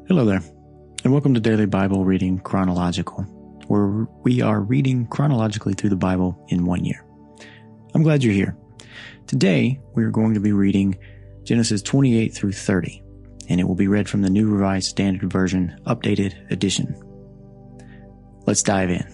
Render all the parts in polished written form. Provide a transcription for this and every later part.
Hello there, and welcome to Daily Bible Reading Chronological, where we are reading chronologically through the Bible in 1 year. I'm glad you're here. Today, we're going to be reading Genesis 28 through 30, and it will be read from the New Revised Standard Version, Updated Edition. Let's dive in.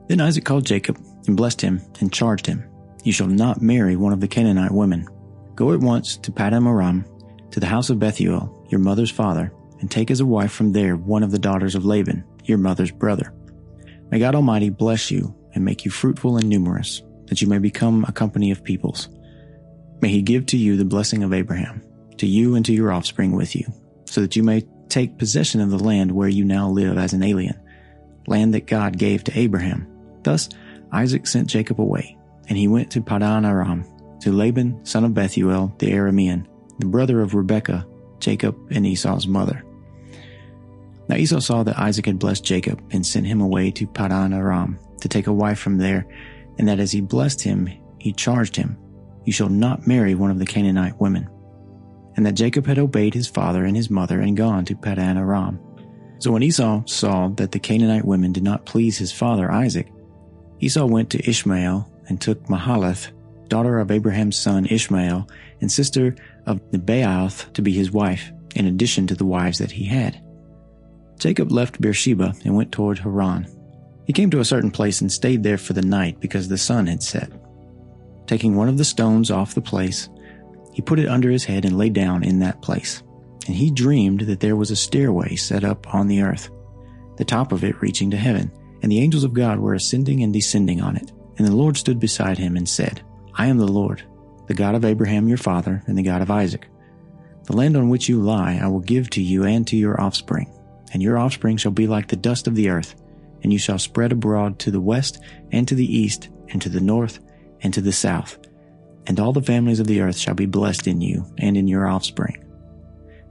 Then Isaac called Jacob and blessed him and charged him, "You shall not marry one of the Canaanite women. Go at once to Paddan Aram, to the house of Bethuel, your mother's father, and take as a wife from there one of the daughters of Laban, your mother's brother. May God Almighty bless you and make you fruitful and numerous, that you may become a company of peoples. May he give to you the blessing of Abraham, to you and to your offspring with you, so that you may take possession of the land where you now live as an alien, land that God gave to Abraham." Thus Isaac sent Jacob away, and he went to Paddan Aram, to Laban, son of Bethuel the Aramean, the brother of Rebekah, Jacob and Esau's mother. Now Esau saw that Isaac had blessed Jacob and sent him away to Paddan Aram to take a wife from there, and that as he blessed him, he charged him, "You shall not marry one of the Canaanite women," and that Jacob had obeyed his father and his mother and gone to Paddan Aram. So when Esau saw that the Canaanite women did not please his father Isaac, Esau went to Ishmael and took Mahalath, daughter of Abraham's son Ishmael, and sister of Nebaioth, to be his wife, in addition to the wives that he had. Jacob left Beersheba and went toward Haran. He came to a certain place and stayed there for the night because the sun had set. Taking one of the stones off the place, he put it under his head and lay down in that place. And he dreamed that there was a stairway set up on the earth, the top of it reaching to heaven, and the angels of God were ascending and descending on it. And the Lord stood beside him and said, "I am the Lord, the God of Abraham your father, and the God of Isaac. The land on which you lie I will give to you and to your offspring, and your offspring shall be like the dust of the earth, and you shall spread abroad to the west and to the east and to the north and to the south, and all the families of the earth shall be blessed in you and in your offspring.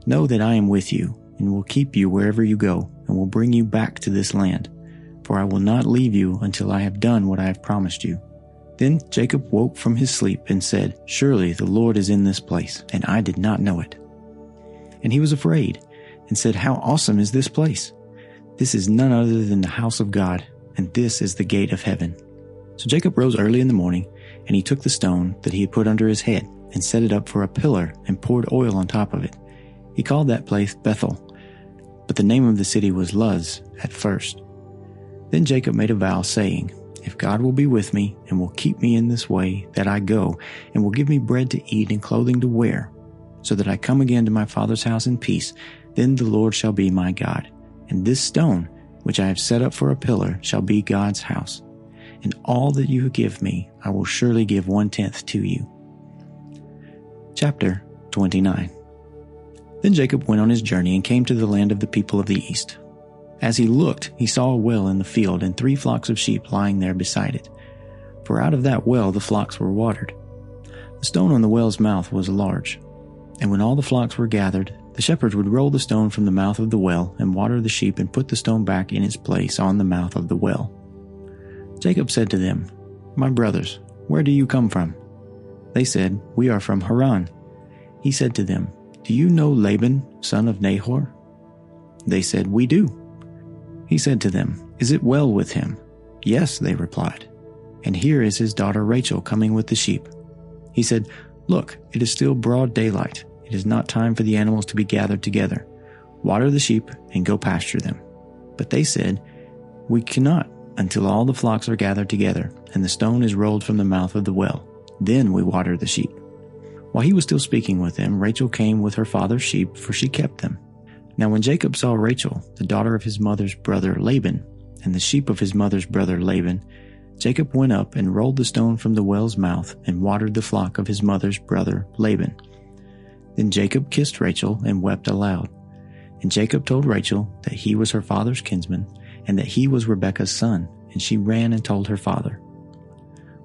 Know that I am with you, and will keep you wherever you go, and will bring you back to this land, for I will not leave you until I have done what I have promised you." Then Jacob woke from his sleep and said, "Surely the Lord is in this place, and I did not know it." And he was afraid, and said, "How awesome is this place! This is none other than the house of God, and this is the gate of heaven." So Jacob rose early in the morning, and he took the stone that he had put under his head, and set it up for a pillar, and poured oil on top of it. He called that place Bethel, but the name of the city was Luz at first. Then Jacob made a vow, saying, "If God will be with me, and will keep me in this way that I go, and will give me bread to eat and clothing to wear, so that I come again to my father's house in peace, then the Lord shall be my God, and this stone, which I have set up for a pillar, shall be God's house. And all that you give me, I will surely give 1/10 to you." Chapter 29. Then Jacob went on his journey and came to the land of the people of the east. As he looked, he saw a well in the field and 3 flocks of sheep lying there beside it. For out of that well the flocks were watered. The stone on the well's mouth was large. And when all the flocks were gathered, the shepherds would roll the stone from the mouth of the well and water the sheep and put the stone back in its place on the mouth of the well. Jacob said to them, "My brothers, where do you come from?" They said, "We are from Haran." He said to them, "Do you know Laban, son of Nahor?" They said, "We do." He said to them, "Is it well with him?" "Yes," they replied. "And here is his daughter Rachel coming with the sheep." He said, "Look, it is still broad daylight. It is not time for the animals to be gathered together. Water the sheep and go pasture them." But they said, "We cannot until all the flocks are gathered together, and the stone is rolled from the mouth of the well. Then we water the sheep." While he was still speaking with them, Rachel came with her father's sheep, for she kept them. Now when Jacob saw Rachel, the daughter of his mother's brother Laban, and the sheep of his mother's brother Laban, Jacob went up and rolled the stone from the well's mouth and watered the flock of his mother's brother Laban. Then Jacob kissed Rachel and wept aloud. And Jacob told Rachel that he was her father's kinsman, and that he was Rebekah's son, and she ran and told her father.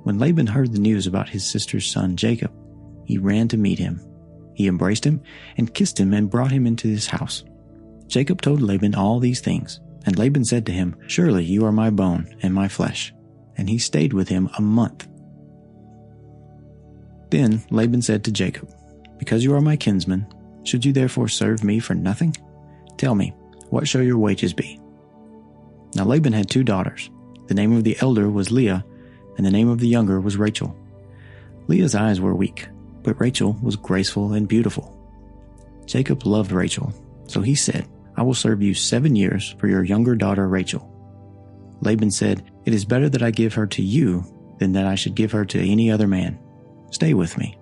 When Laban heard the news about his sister's son Jacob, he ran to meet him. He embraced him and kissed him and brought him into his house. Jacob told Laban all these things, and Laban said to him, "Surely you are my bone and my flesh." And he stayed with him a month. Then Laban said to Jacob, "Because you are my kinsman, Should you therefore serve me for nothing? Tell me, what shall your wages be?" Now Laban had 2 daughters. The name of the elder was Leah, and the name of the younger was Rachel. Leah's eyes were weak, but Rachel was graceful and beautiful. Jacob loved Rachel, so he said, "I will serve you 7 years for your younger daughter Rachel." Laban said, "It is better that I give her to you than that I should give her to any other man. Stay with me."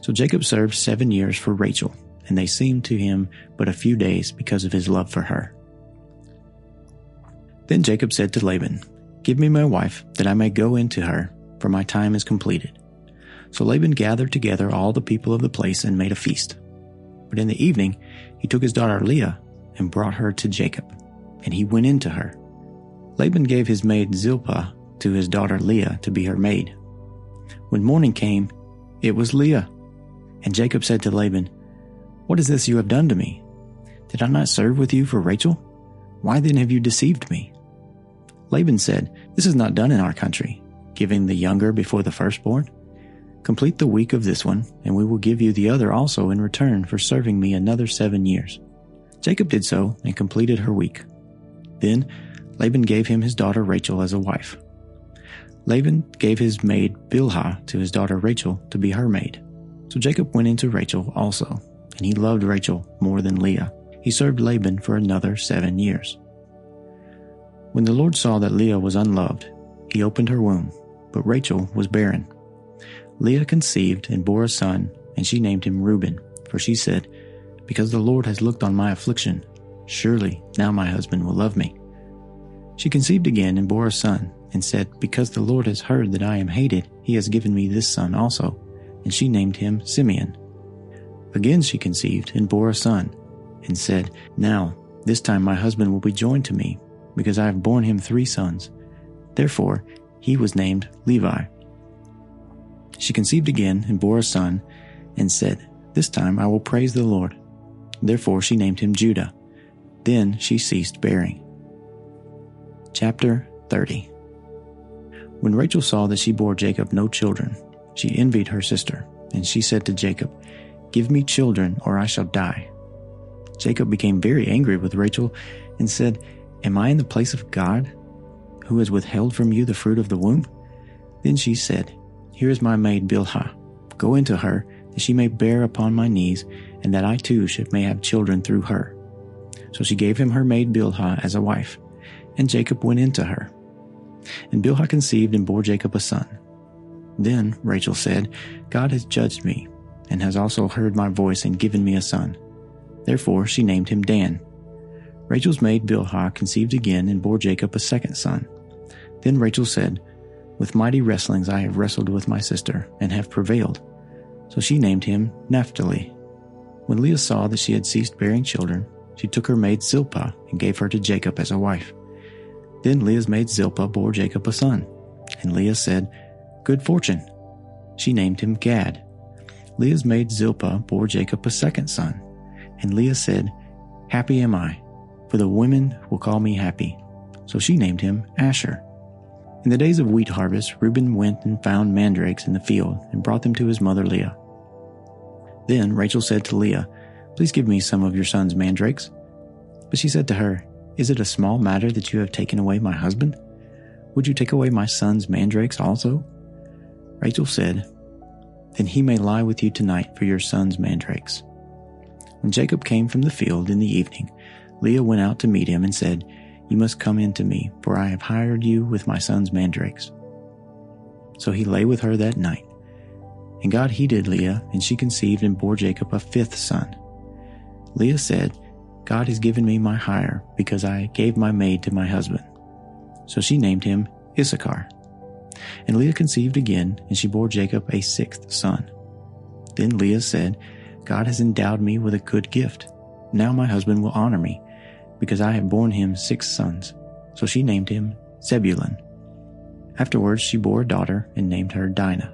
So Jacob served 7 years for Rachel, and they seemed to him but a few days because of his love for her. Then Jacob said to Laban, "Give me my wife, that I may go in to her, for my time is completed." So Laban gathered together all the people of the place and made a feast. But in the evening he took his daughter Leah and brought her to Jacob, and he went in to her. Laban gave his maid Zilpah to his daughter Leah to be her maid. When morning came, it was Leah. And Jacob said to Laban, "What is this you have done to me? Did I not serve with you for Rachel? Why then have you deceived me?" Laban said, "This is not done in our country, giving the younger before the firstborn. Complete the week of this one, and we will give you the other also in return for serving me another 7 years." Jacob did so and completed her week. Then Laban gave him his daughter Rachel as a wife. Laban gave his maid Bilhah to his daughter Rachel to be her maid. So Jacob went into Rachel also, and he loved Rachel more than Leah. He served Laban for another 7 years. When the Lord saw that Leah was unloved, he opened her womb, but Rachel was barren. Leah conceived and bore a son, and she named him Reuben, for she said, "Because the Lord has looked on my affliction, surely now my husband will love me." She conceived again and bore a son, and said, "Because the Lord has heard that I am hated, he has given me this son also," and she named him Simeon. Again she conceived and bore a son, and said, "Now this time my husband will be joined to me, because I have borne him 3 sons." Therefore he was named Levi. She conceived again and bore a son, and said, "This time I will praise the Lord." Therefore she named him Judah. Then she ceased bearing. Chapter 30. When Rachel saw that she bore Jacob no children, she envied her sister, and she said to Jacob, "Give me children, or I shall die." Jacob became very angry with Rachel and said, "Am I in the place of God, who has withheld from you the fruit of the womb?" Then she said, "Here is my maid Bilhah. Go into her, that she may bear upon my knees, and that I too may have children through her." So she gave him her maid Bilhah as a wife, and Jacob went into her. And Bilhah conceived and bore Jacob a son. Then Rachel said, "God has judged me, and has also heard my voice and given me a son." Therefore she named him Dan. Rachel's maid Bilhah conceived again and bore Jacob a second son. Then Rachel said, "With mighty wrestlings I have wrestled with my sister, and have prevailed." So she named him Naphtali. When Leah saw that she had ceased bearing children, she took her maid Zilpah and gave her to Jacob as a wife. Then Leah's maid Zilpah bore Jacob a son, and Leah said, "Good fortune." She named him Gad. Leah's maid Zilpah bore Jacob a second son, and Leah said, "Happy am I, for the women will call me happy." So she named him Asher. In the days of wheat harvest, Reuben went and found mandrakes in the field and brought them to his mother Leah. Then Rachel said to Leah, "Please give me some of your son's mandrakes." But she said to her, "Is it a small matter that you have taken away my husband? Would you take away my son's mandrakes also?" Rachel said, "Then he may lie with you tonight for your son's mandrakes." When Jacob came from the field in the evening, Leah went out to meet him and said, "You must come in to me, for I have hired you with my son's mandrakes." So he lay with her that night. And God heeded Leah, and she conceived and bore Jacob a 5th son. Leah said, "God has given me my hire, because I gave my maid to my husband." So she named him Issachar. And Leah conceived again, and she bore Jacob a 6th son. Then Leah said, "God has endowed me with a good gift. Now my husband will honor me, because I have borne him 6 sons." So she named him Zebulun. Afterwards she bore a daughter and named her Dinah.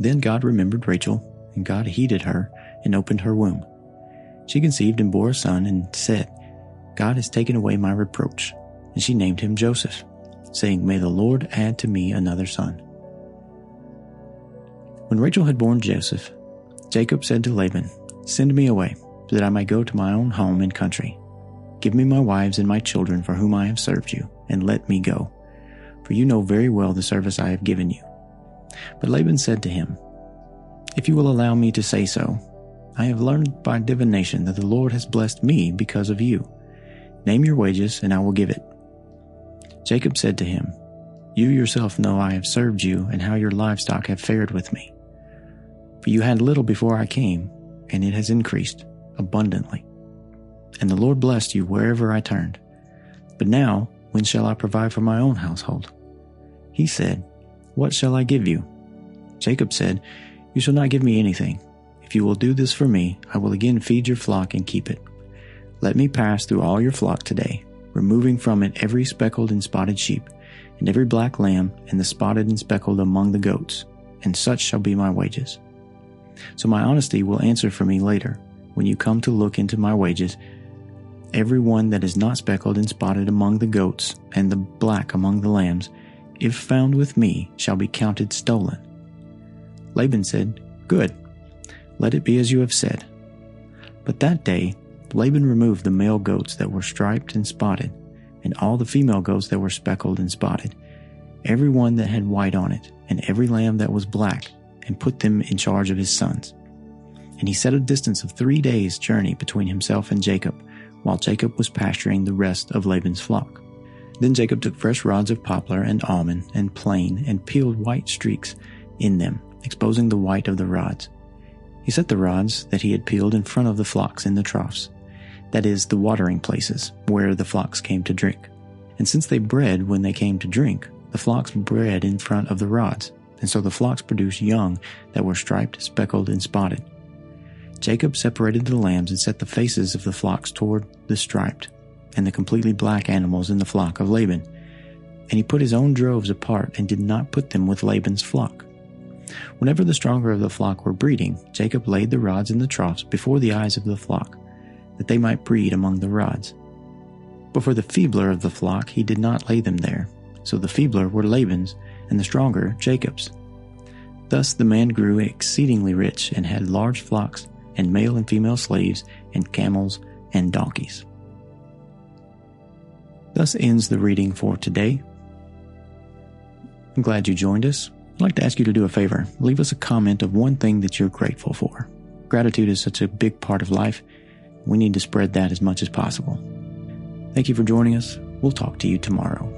Then God remembered Rachel, and God heeded her and opened her womb. She conceived and bore a son and said, "God has taken away my reproach." And she named him Joseph, saying, "May the Lord add to me another son." When Rachel had borne Joseph, Jacob said to Laban, Send me away, so that I may go to my own home and country. Give me my wives and my children for whom I have served you, and let me go. For you know very well the service I have given you. But Laban said to him, If you will allow me to say so, I have learned by divination that the Lord has blessed me because of you. Name your wages, and I will give it. Jacob said to him, You yourself know I have served you, and how your livestock have fared with me. For you had little before I came, and it has increased abundantly. And the Lord blessed you wherever I turned. But now, when shall I provide for my own household? He said, What shall I give you? Jacob said, You shall not give me anything. If you will do this for me, I will again feed your flock and keep it. Let me pass through all your flock today, removing from it every speckled and spotted sheep, and every black lamb, and the spotted and speckled among the goats, and such shall be my wages. So my honesty will answer for me later, when you come to look into my wages. Every one that is not speckled and spotted among the goats, and the black among the lambs, if found with me, shall be counted stolen. Laban said, Good, let it be as you have said. But that day Laban removed the male goats that were striped and spotted, and all the female goats that were speckled and spotted, every one that had white on it, and every lamb that was black, and put them in charge of his sons. And he set a distance of 3 days' journey between himself and Jacob, while Jacob was pasturing the rest of Laban's flock. Then Jacob took fresh rods of poplar and almond and plane, and peeled white streaks in them, exposing the white of the rods. He set the rods that he had peeled in front of the flocks in the troughs, that is, the watering places, where the flocks came to drink. And since they bred when they came to drink, the flocks bred in front of the rods, and so the flocks produced young that were striped, speckled, and spotted. Jacob separated the lambs and set the faces of the flocks toward the striped, and the completely black animals in the flock of Laban. And he put his own droves apart, and did not put them with Laban's flock. Whenever the stronger of the flock were breeding, Jacob laid the rods in the troughs before the eyes of the flock, that they might breed among the rods. But for the feebler of the flock he did not lay them there, so the feebler were Laban's, and the stronger Jacob's. Thus the man grew exceedingly rich, and had large flocks, and male and female slaves, and camels, and donkeys. Thus ends the reading for today. I'm glad you joined us. I'd like to ask you to do a favor. Leave us a comment of one thing that you're grateful for. Gratitude is such a big part of life. We need to spread that as much as possible. Thank you for joining us. We'll talk to you tomorrow.